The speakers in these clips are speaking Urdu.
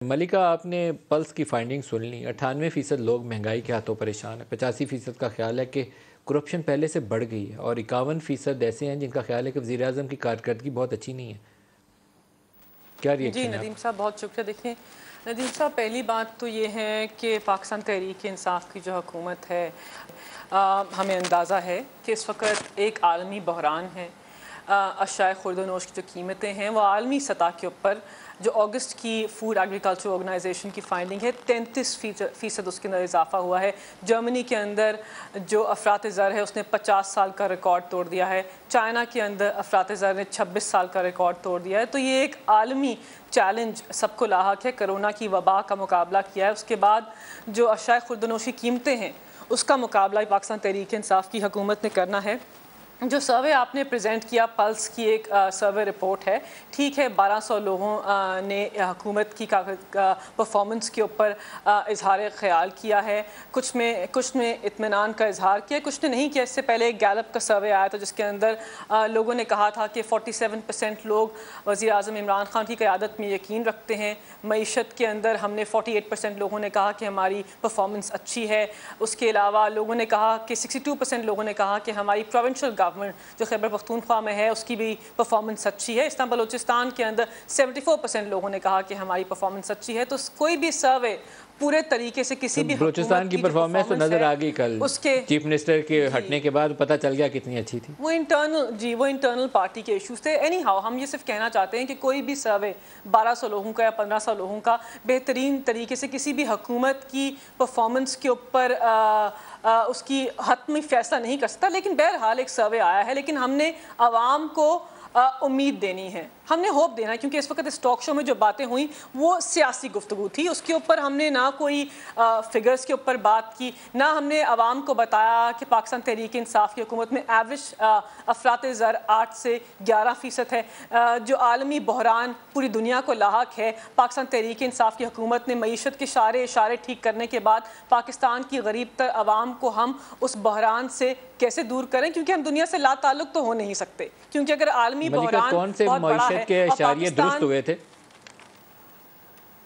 ملکہ، آپ نے پلس کی فائنڈنگ سن لی. 98% لوگ مہنگائی کے ہاتھوں پریشان ہیں. 85% کا خیال ہے کہ کرپشن پہلے سے بڑھ گئی ہے، اور 51% ایسے ہیں جن کا خیال ہے کہ وزیر اعظم کی کارکردگی بہت اچھی نہیں ہے. کیا ریئیکشن ہے؟ جی ندیم صاحب بہت شکریہ. دیکھیں ندیم صاحب، پہلی بات تو یہ ہے کہ پاکستان تحریک انصاف کی جو حکومت ہے، ہمیں اندازہ ہے کہ اس وقت ایک عالمی بحران ہے. اشیاء خورد و نوش کی جو قیمتیں ہیں وہ عالمی سطح کے اوپر، جو اگست کی فوڈ ایگریکلچر آرگنائزیشن کی فائنڈنگ ہے، 33% اس کے اندر اضافہ ہوا ہے. جرمنی کے اندر جو افراط زر ہے اس نے 50 سال کا ریکارڈ توڑ دیا ہے. چائنا کے اندر افراط زر نے 26 سال کا ریکارڈ توڑ دیا ہے. تو یہ ایک عالمی چیلنج سب کو لاحق ہے. کرونا کی وبا کا مقابلہ کیا ہے، اس کے بعد جو اشیاء خورد و نوش کی قیمتیں ہیں اس کا مقابلہ پاکستان تحریک انصاف کی حکومت نے کرنا ہے. جو سروے آپ نے پریزنٹ کیا، پلس کی ایک سروے رپورٹ ہے، ٹھیک ہے، 1200 لوگوں نے حکومت کی پرفارمنس کے اوپر اظہار خیال کیا ہے. کچھ نے اطمینان کا اظہار کیا، کچھ نے نہیں کیا. اس سے پہلے ایک گیلپ کا سروے آیا تھا جس کے اندر لوگوں نے کہا تھا کہ 47% لوگ وزیر اعظم عمران خان کی قیادت میں یقین رکھتے ہیں. معیشت کے اندر ہم نے 48% لوگوں نے کہا کہ ہماری پرفارمنس اچھی ہے. اس کے علاوہ لوگوں نے کہا کہ 62% لوگوں نے کہا کہ ہماری پروونشل گورنمنٹ جو خیبر پختونخوا میں ہے اس کی بھی پرفارمنس اچھی ہے. اسلام بلوچستان کے اندر 74% لوگوں نے کہا کہ ہماری پرفارمنس اچھی ہے. تو کوئی بھی سروے پورے طریقے سے کسی بھی بلوچستان کی پرفارمنس تو نظر آ گئی کل چیف منسٹر کے ہٹنے کے بعد، پتہ چل گیا کتنی اچھی تھی. وہ انٹرنل پارٹی کے ایشوز تھے. اینی ہاؤ ہم یہ صرف کہنا چاہتے ہیں کہ کوئی بھی سروے 1200 لوگوں کا یا 1500 لوگوں کا بہترین طریقے سے کسی بھی حکومت کی پرفارمنس کے اوپر اس کی حتمی فیصلہ نہیں کر سکتا. لیکن بہرحال ایک سروے آیا ہے، لیکن ہم نے عوام کو امید دینی ہے، ہم نے ہوپ دینا ہے، کیونکہ اس وقت اس ٹاک شو میں جو باتیں ہوئیں وہ سیاسی گفتگو تھی. اس کے اوپر ہم نے نہ کوئی فگرز کے اوپر بات کی، نہ ہم نے عوام کو بتایا کہ پاکستان تحریک انصاف کی حکومت میں ایوریج افراط زر 8 سے 11% ہے. جو عالمی بحران پوری دنیا کو لاحق ہے، پاکستان تحریک انصاف کی حکومت نے معیشت کے اشارے ٹھیک کرنے کے بعد پاکستان کی غریب تر عوام کو ہم اس بحران سے کیسے دور کریں، کیونکہ ہم دنیا سے لا تعلق تو ہو نہیں سکتے. کیونکہ اگر عالمی بحران کون سے معیشت کے اشاریے درست ہوئے تھے؟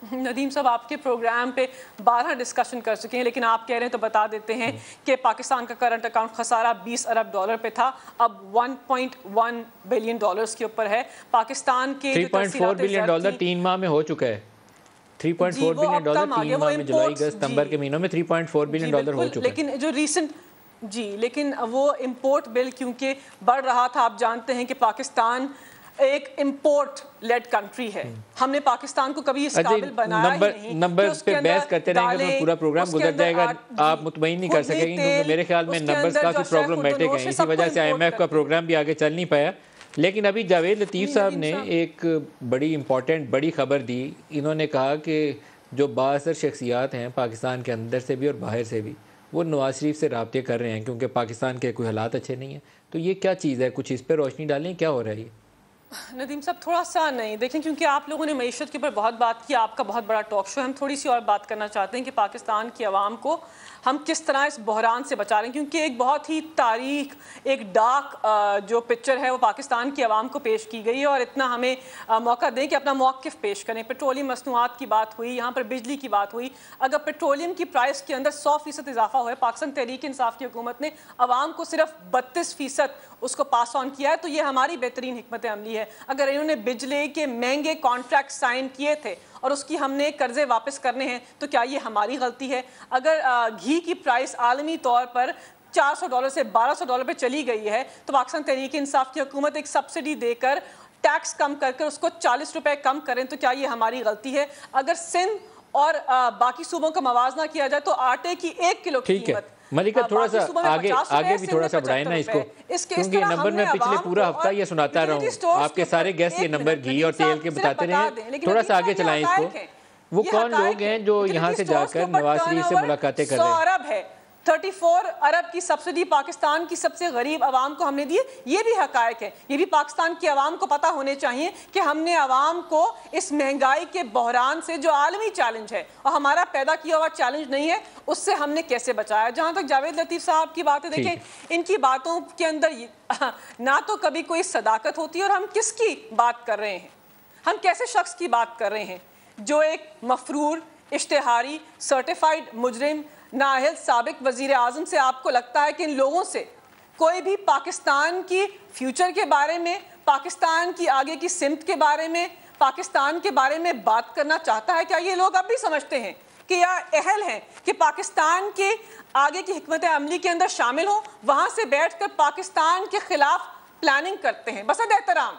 ندیم صاحب آپ کے پروگرام پہ 12 ڈسکشن کر چکے ہیں، لیکن آپ کہہ رہے ہیں تو بتا دیتے ہیں کہ پاکستان کا کرنٹ اکاؤنٹ خسارہ $20 ارب پہ تھا، اب $1.1 بلین کے اوپر ہے. پاکستان کے $3.4 بلین 3 ماہ میں ہو چکا ہے. $3.4 بلین 3 ماہ میں، جولائی اگست ستمبر کے مہینوں میں $3.4 بلین ہو چکا ہے. لیکن جو لیکن وہ امپورٹ بل کیونکہ بڑھ رہا تھا. آپ جانتے ہیں کہ پاکستان ایک امپورٹ لیڈ کنٹری ہے. ہم نے پاکستان کو کبھی اس قابل بنایا ہی نہیں. نمبر پہ بحث کرتے رہیں گے تو پورا پروگرام گزر جائے گا. آپ مطمئن نہیں کر سکیں گے کیونکہ میرے خیال میں نمبرز کافی پرابلمٹک ہیں، اسی وجہ سے IMF کا پروگرام بھی آگے چل نہیں پایا. لیکن ابھی جاوید لطیف صاحب نے ایک بڑی امپورٹنٹ بڑی خبر دی. انہوں نے کہا کہ جو بااثر شخصیات ہیں پاکستان کے اندر سے بھی اور باہر سے بھی، وہ نواز شریف سے رابطے کر رہے ہیں کیونکہ پاکستان کے کوئی حالات اچھے نہیں ہیں. تو یہ کیا چیز ہے؟ کچھ اس پہ روشنی ڈالیں، کیا ہو رہا ہے یہ؟ ندیم صاحب تھوڑا سا نہیں دیکھیں، کیونکہ آپ لوگوں نے معیشت کے اوپر بہت بات کی، آپ کا بہت بڑا ٹاک شو ہے. ہم تھوڑی سی اور بات کرنا چاہتے ہیں کہ پاکستان کی عوام کو ہم کس طرح اس بحران سے بچا رہے ہیں، کیونکہ ایک بہت ہی تاریخ، ایک ڈارک جو پکچر ہے وہ پاکستان کی عوام کو پیش کی گئی ہے. اور اتنا ہمیں موقع دیں کہ اپنا موقف پیش کریں. پیٹرولیم مصنوعات کی بات ہوئی، یہاں پر بجلی کی بات ہوئی. اگر پیٹرولیم کی پرائس کے اندر 100% اضافہ ہوا ہے، پاکستان تحریک انصاف کی حکومت نے عوام کو صرف 32% اس کو پاس آن کیا ہے، تو یہ ہماری بہترین حکمت عملی ہے. اگر انہوں نے بجلی کے مہنگے کانٹریکٹ سائن کیے تھے اور اس کی ہم نے قرضے واپس کرنے ہیں، تو کیا یہ ہماری غلطی ہے؟ اگر گھی کی پرائس عالمی طور پر $400 سے $1200 پہ چلی گئی ہے، تو پاکستان تحریک انصاف کی حکومت ایک سبسڈی دے کر ٹیکس کم کر اس کو $40 کم کریں، تو کیا یہ ہماری غلطی ہے؟ اگر سندھ اور باقی صوبوں کا موازنہ کیا جائے تو آٹے کی 1 کلو کی قیمت ملکہ تھوڑا سا آگے بھی تھوڑا سا بڑھائیں نا اس کو، کیونکہ یہ نمبر میں پچھلے پورا ہفتہ یہ سناتا رہا ہوں. آپ کے سارے گیسٹ یہ نمبر گھی اور تیل کے بتاتے رہے. تھوڑا سا آگے چلائیں اس کو. وہ کون لوگ ہیں جو یہاں سے جا کر نواز شریف سے ملاقاتیں کر رہے ہیں؟ 100 ارب ہے. 34 ارب کی سبسڈی پاکستان کی سب سے غریب عوام کو ہم نے دی. یہ بھی حقائق ہے، یہ بھی پاکستان کی عوام کو پتہ ہونے چاہیے کہ ہم نے عوام کو اس مہنگائی کے بحران سے، جو عالمی چیلنج ہے اور ہمارا پیدا کیا ہوا چیلنج نہیں ہے، اس سے ہم نے کیسے بچایا. جہاں تک جاوید لطیف صاحب کی بات ہے، دیکھیں ان کی باتوں کے اندر نہ تو کبھی کوئی صداقت ہوتی ہے، اور ہم کس کی بات کر رہے ہیں، ہم کیسے شخص کی بات کر رہے ہیں. جو ایک مفرور اشتہاری سرٹیفائیڈ مجرم نااہل سابق وزیر اعظم سے آپ کو لگتا ہے کہ ان لوگوں سے کوئی بھی پاکستان کی فیوچر کے بارے میں، پاکستان کی آگے کی سمت کے بارے میں، پاکستان کے بارے میں بات کرنا چاہتا ہے؟ کیا یہ لوگ اب بھی سمجھتے ہیں کہ یا اہل ہیں کہ پاکستان کے آگے کی حکمت عملی کے اندر شامل ہوں، وہاں سے بیٹھ کر پاکستان کے خلاف پلاننگ کرتے ہیں؟ بسد احترام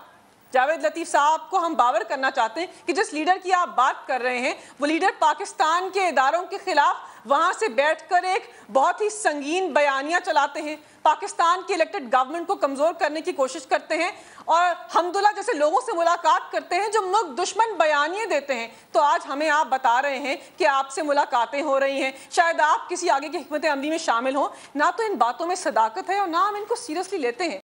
جاوید لطیف صاحب کو ہم باور کرنا چاہتے ہیں کہ جس لیڈر کی آپ بات کر رہے ہیں وہ لیڈر پاکستان کے اداروں کے خلاف وہاں سے بیٹھ کر ایک بہت ہی سنگین بیانیاں چلاتے ہیں، پاکستان کی الیکٹڈ گورنمنٹ کو کمزور کرنے کی کوشش کرتے ہیں، اور حمداللہ جیسے لوگوں سے ملاقات کرتے ہیں جو ملک دشمن بیانیے دیتے ہیں۔ تو آج ہمیں آپ بتا رہے ہیں کہ آپ سے ملاقاتیں ہو رہی ہیں، شاید آپ کسی آگے کی حکمت عملی میں شامل ہوں، نہ تو ان باتوں میں صداقت ہے اور نہ ہم ان کو سیریسلی لیتے ہیں۔